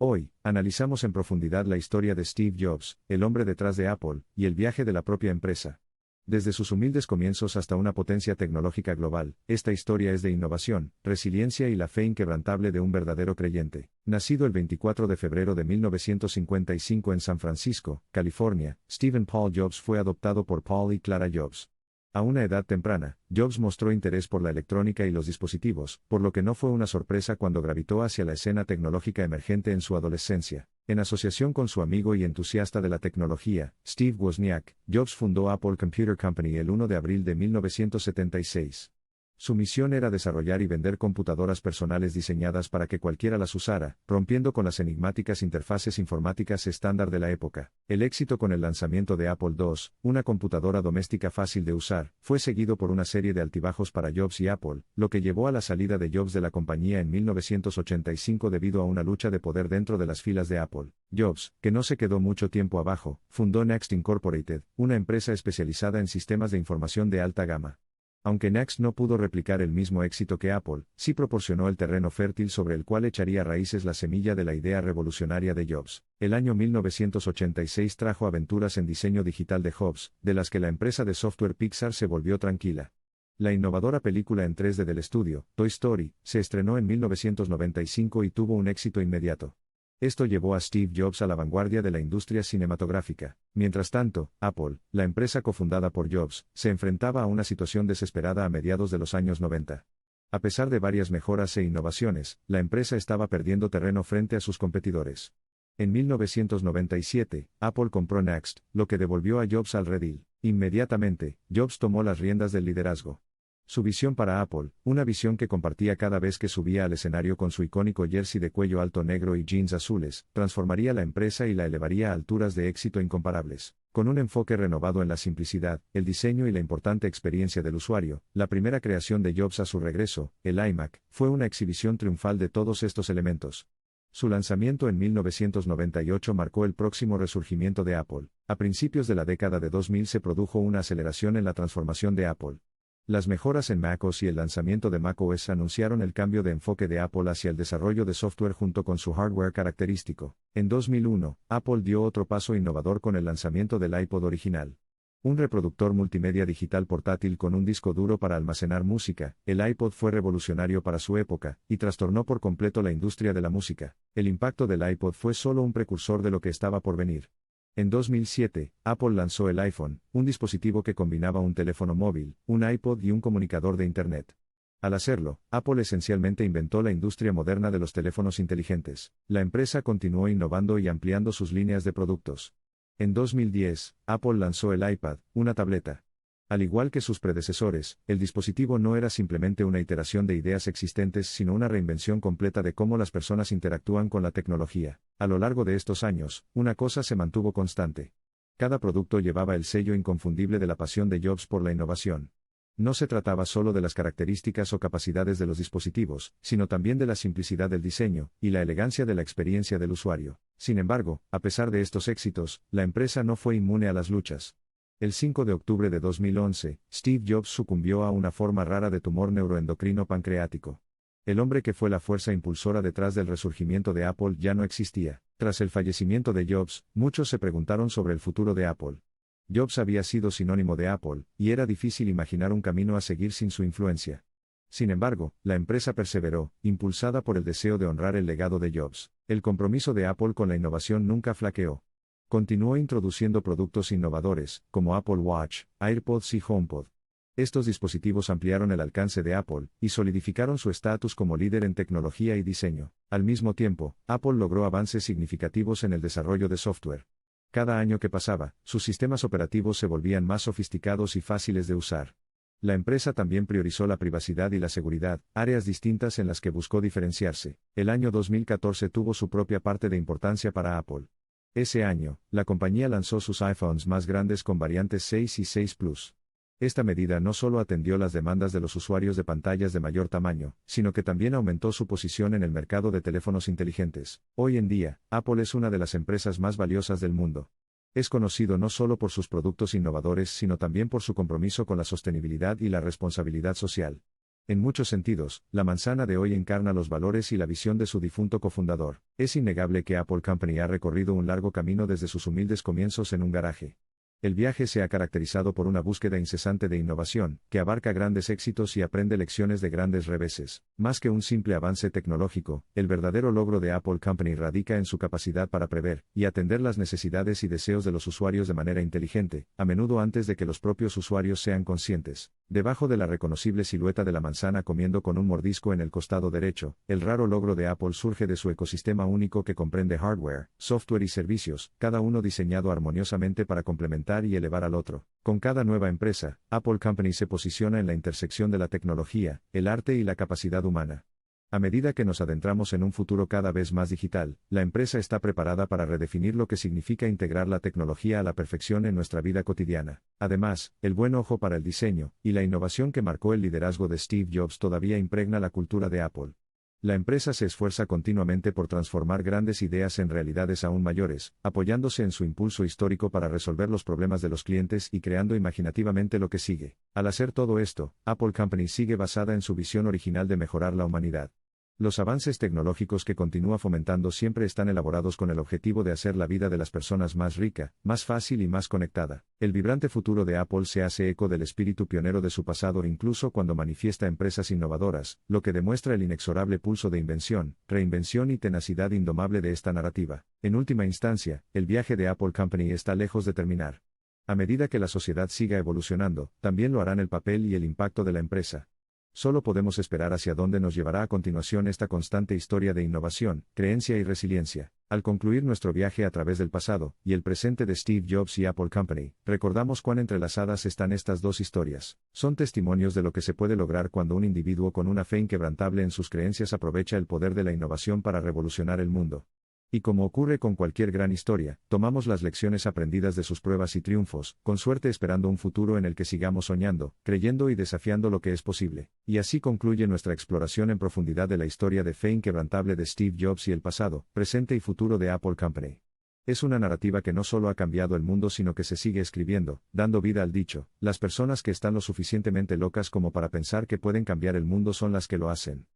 Hoy, analizamos en profundidad la historia de Steve Jobs, el hombre detrás de Apple, y el viaje de la propia empresa. Desde sus humildes comienzos hasta una potencia tecnológica global, esta historia es de innovación, resiliencia y la fe inquebrantable de un verdadero creyente. Nacido el 24 de febrero de 1955 en San Francisco, California, Stephen Paul Jobs fue adoptado por Paul y Clara Jobs. A una edad temprana, Jobs mostró interés por la electrónica y los dispositivos, por lo que no fue una sorpresa cuando gravitó hacia la escena tecnológica emergente en su adolescencia. En asociación con su amigo y entusiasta de la tecnología, Steve Wozniak, Jobs fundó Apple Computer Company el 1 de abril de 1976. Su misión era desarrollar y vender computadoras personales diseñadas para que cualquiera las usara, rompiendo con las enigmáticas interfaces informáticas estándar de la época. El éxito con el lanzamiento de Apple II, una computadora doméstica fácil de usar, fue seguido por una serie de altibajos para Jobs y Apple, lo que llevó a la salida de Jobs de la compañía en 1985 debido a una lucha de poder dentro de las filas de Apple. Jobs, que no se quedó mucho tiempo abajo, fundó Next Incorporated, una empresa especializada en sistemas de información de alta gama. Aunque Next no pudo replicar el mismo éxito que Apple, sí proporcionó el terreno fértil sobre el cual echaría raíces la semilla de la idea revolucionaria de Jobs. El año 1986 trajo aventuras en diseño digital de Jobs, de las que la empresa de software Pixar se volvió tranquila. La innovadora película en 3D del estudio, Toy Story, se estrenó en 1995 y tuvo un éxito inmediato. Esto llevó a Steve Jobs a la vanguardia de la industria cinematográfica. Mientras tanto, Apple, la empresa cofundada por Jobs, se enfrentaba a una situación desesperada a mediados de los años 90. A pesar de varias mejoras e innovaciones, la empresa estaba perdiendo terreno frente a sus competidores. En 1997, Apple compró Next, lo que devolvió a Jobs al redil. Inmediatamente, Jobs tomó las riendas del liderazgo. Su visión para Apple, una visión que compartía cada vez que subía al escenario con su icónico jersey de cuello alto negro y jeans azules, transformaría la empresa y la elevaría a alturas de éxito incomparables. Con un enfoque renovado en la simplicidad, el diseño y la importante experiencia del usuario, la primera creación de Jobs a su regreso, el iMac, fue una exhibición triunfal de todos estos elementos. Su lanzamiento en 1998 marcó el próximo resurgimiento de Apple. A principios de la década de 2000 se produjo una aceleración en la transformación de Apple. Las mejoras en macOS y el lanzamiento de macOS anunciaron el cambio de enfoque de Apple hacia el desarrollo de software junto con su hardware característico. En 2001, Apple dio otro paso innovador con el lanzamiento del iPod original. Un reproductor multimedia digital portátil con un disco duro para almacenar música, el iPod fue revolucionario para su época, y trastornó por completo la industria de la música. El impacto del iPod fue solo un precursor de lo que estaba por venir. En 2007, Apple lanzó el iPhone, un dispositivo que combinaba un teléfono móvil, un iPod y un comunicador de Internet. Al hacerlo, Apple esencialmente inventó la industria moderna de los teléfonos inteligentes. La empresa continuó innovando y ampliando sus líneas de productos. En 2010, Apple lanzó el iPad, una tableta. Al igual que sus predecesores, el dispositivo no era simplemente una iteración de ideas existentes sino una reinvención completa de cómo las personas interactúan con la tecnología. A lo largo de estos años, una cosa se mantuvo constante. Cada producto llevaba el sello inconfundible de la pasión de Jobs por la innovación. No se trataba solo de las características o capacidades de los dispositivos, sino también de la simplicidad del diseño, y la elegancia de la experiencia del usuario. Sin embargo, a pesar de estos éxitos, la empresa no fue inmune a las luchas. El 5 de octubre de 2011, Steve Jobs sucumbió a una forma rara de tumor neuroendocrino pancreático. El hombre que fue la fuerza impulsora detrás del resurgimiento de Apple ya no existía. Tras el fallecimiento de Jobs, muchos se preguntaron sobre el futuro de Apple. Jobs había sido sinónimo de Apple, y era difícil imaginar un camino a seguir sin su influencia. Sin embargo, la empresa perseveró, impulsada por el deseo de honrar el legado de Jobs. El compromiso de Apple con la innovación nunca flaqueó. Continuó introduciendo productos innovadores, como Apple Watch, AirPods y HomePod. Estos dispositivos ampliaron el alcance de Apple, y solidificaron su estatus como líder en tecnología y diseño. Al mismo tiempo, Apple logró avances significativos en el desarrollo de software. Cada año que pasaba, sus sistemas operativos se volvían más sofisticados y fáciles de usar. La empresa también priorizó la privacidad y la seguridad, áreas distintas en las que buscó diferenciarse. El año 2014 tuvo su propia parte de importancia para Apple. Ese año, la compañía lanzó sus iPhones más grandes con variantes 6 y 6 Plus. Esta medida no solo atendió las demandas de los usuarios de pantallas de mayor tamaño, sino que también aumentó su posición en el mercado de teléfonos inteligentes. Hoy en día, Apple es una de las empresas más valiosas del mundo. Es conocido no solo por sus productos innovadores sino también por su compromiso con la sostenibilidad y la responsabilidad social. En muchos sentidos, la manzana de hoy encarna los valores y la visión de su difunto cofundador. Es innegable que Apple Company ha recorrido un largo camino desde sus humildes comienzos en un garaje. El viaje se ha caracterizado por una búsqueda incesante de innovación, que abarca grandes éxitos y aprende lecciones de grandes reveses. Más que un simple avance tecnológico, el verdadero logro de Apple Company radica en su capacidad para prever y atender las necesidades y deseos de los usuarios de manera inteligente, a menudo antes de que los propios usuarios sean conscientes. Debajo de la reconocible silueta de la manzana comiendo con un mordisco en el costado derecho, el raro logro de Apple surge de su ecosistema único que comprende hardware, software y servicios, cada uno diseñado armoniosamente para complementar y elevar al otro. Con cada nueva empresa, Apple Company se posiciona en la intersección de la tecnología, el arte y la capacidad humana. A medida que nos adentramos en un futuro cada vez más digital, la empresa está preparada para redefinir lo que significa integrar la tecnología a la perfección en nuestra vida cotidiana. Además, el buen ojo para el diseño y la innovación que marcó el liderazgo de Steve Jobs todavía impregna la cultura de Apple. La empresa se esfuerza continuamente por transformar grandes ideas en realidades aún mayores, apoyándose en su impulso histórico para resolver los problemas de los clientes y creando imaginativamente lo que sigue. Al hacer todo esto, Apple Company sigue basada en su visión original de mejorar la humanidad. Los avances tecnológicos que continúa fomentando siempre están elaborados con el objetivo de hacer la vida de las personas más rica, más fácil y más conectada. El vibrante futuro de Apple se hace eco del espíritu pionero de su pasado incluso cuando manifiesta empresas innovadoras, lo que demuestra el inexorable pulso de invención, reinvención y tenacidad indomable de esta narrativa. En última instancia, el viaje de Apple Company está lejos de terminar. A medida que la sociedad siga evolucionando, también lo harán el papel y el impacto de la empresa. Solo podemos esperar hacia dónde nos llevará a continuación esta constante historia de innovación, creencia y resiliencia. Al concluir nuestro viaje a través del pasado y el presente de Steve Jobs y Apple Company, recordamos cuán entrelazadas están estas dos historias. Son testimonios de lo que se puede lograr cuando un individuo con una fe inquebrantable en sus creencias aprovecha el poder de la innovación para revolucionar el mundo. Y como ocurre con cualquier gran historia, tomamos las lecciones aprendidas de sus pruebas y triunfos, con suerte esperando un futuro en el que sigamos soñando, creyendo y desafiando lo que es posible. Y así concluye nuestra exploración en profundidad de la historia de fe inquebrantable de Steve Jobs y el pasado, presente y futuro de Apple Company. Es una narrativa que no solo ha cambiado el mundo sino que se sigue escribiendo, dando vida al dicho, las personas que están lo suficientemente locas como para pensar que pueden cambiar el mundo son las que lo hacen.